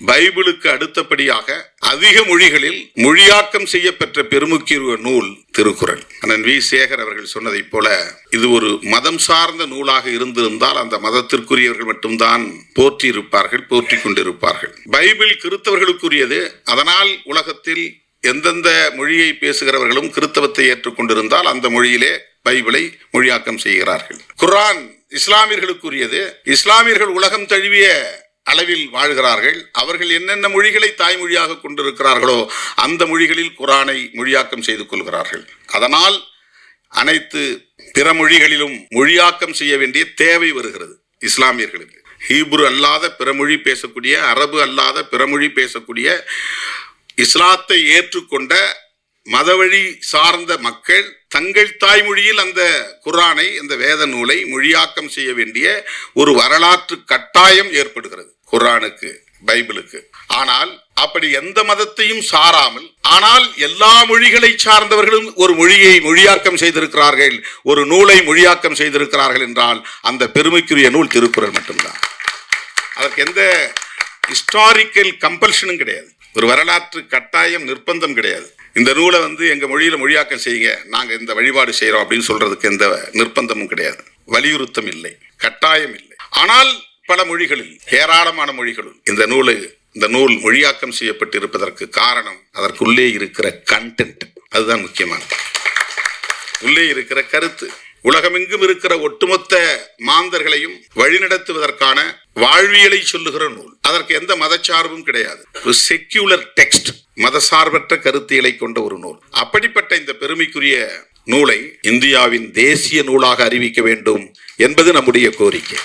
பைபிளுக்கு அடுத்தபடியாக அதிக மொழிகளில் மொழியாக்கம் செய்யப்பெற்ற பெருமுக்கிய நூல் திருக்குறள். அண்ணன் வி. சேகர் அவர்கள் சொன்னதைப் போல இது ஒரு மதம் சார்ந்த நூலாக இருந்திருந்தால் அந்த மதத்திற்குரியவர்கள் மட்டும்தான் போற்றி இருப்பார்கள், போற்றி கொண்டிருப்பார்கள். பைபிள் கிறித்தவர்களுக்குரியது. அதனால் உலகத்தில் எந்தெந்த மொழியை பேசுகிறவர்களும் கிறித்தவத்தை ஏற்றுக்கொண்டிருந்தால் அந்த மொழியிலே பைபிளை மொழியாக்கம் செய்கிறார்கள். குர்ஆன் இஸ்லாமியர்களுக்குரியது. இஸ்லாமியர்கள் உலகம் தழுவிய அளவில் வாழ்கிறார்கள். அவர்கள் என்னென்ன மொழிகளை தாய்மொழியாக கொண்டிருக்கிறார்களோ அந்த மொழிகளில் குர்ஆனை மொழியாக்கம் செய்து கொள்கிறார்கள். அதனால் அனைத்து பிற மொழிகளிலும் மொழியாக்கம் செய்ய வேண்டிய தேவை வருகிறது இஸ்லாமியர்களுக்கு. ஹீப்ரு அல்லாத பிறமொழி பேசக்கூடிய, அரபு அல்லாத பிறமொழி பேசக்கூடிய, இஸ்லாத்தை ஏற்றுக்கொண்ட மதவழி சார்ந்த மக்கள் தங்கள் தாய்மொழியில் அந்த குர்ஆனை, அந்த வேத நூலை மொழியாக்கம் செய்ய வேண்டிய ஒரு வரலாற்று கட்டாயம் ஏற்படுகிறது குர்ஆனுக்கு, பைபிளுக்கு. ஆனால் அப்படி எந்த மதத்தையும் சாராமல், ஆனால் எல்லா மொழிகளை சார்ந்தவர்களும் ஒரு மொழியை மொழியாக்கம் செய்திருக்கிறார்கள், ஒரு நூலை மொழியாக்கம் செய்திருக்கிறார்கள் என்றால் அந்த பெருமைக்குரிய நூல் திருக்குறள் மட்டும்தான். அதற்கு எந்த ஹிஸ்டாரிக்கல் கம்பல்ஷனும் கிடையாது, ஒரு வரலாற்று கட்டாயம் நிர்பந்தம் கிடையாது. இந்த நூலை எங்க மொழியில மொழியாக்கம் செய்யுங்க, நாங்க இந்த வழிபாடு செய்யறோம் அப்படின்னு சொல்றதுக்கு எந்த நிர்பந்தமும் கிடையாது, வலியுறுத்தம் இல்லை, கட்டாயம் இல்லை. ஆனால் பல மொழிகளில், ஏராளமான மொழிகளில் இந்த நூல் மொழியாக்கம் செய்யப்பட்டிருப்பதற்கு காரணம் அதற்குள்ளே இருக்கிற கண்டென்ட். அதுதான் முக்கியமானது. உள்ளே இருக்கிற கருத்து உலகமெங்கும் இருக்கிற ஒட்டுமொத்த மாந்தர்களையும் வழிநடத்துவதற்கான வாழ்வியலை சொல்லுகிற நூல். அதற்கு எந்த மதச்சார்பும் கிடையாது. ஒரு செக்யூலர் டெக்ஸ்ட், மதசார்பற்ற கருத்தியலை கொண்ட ஒரு நூல். அப்படிப்பட்ட இந்த பெருமைக்குரிய நூலை இந்தியாவின் தேசிய நூலாக அறிவிக்க வேண்டும் என்பது நம்முடைய கோரிக்கை.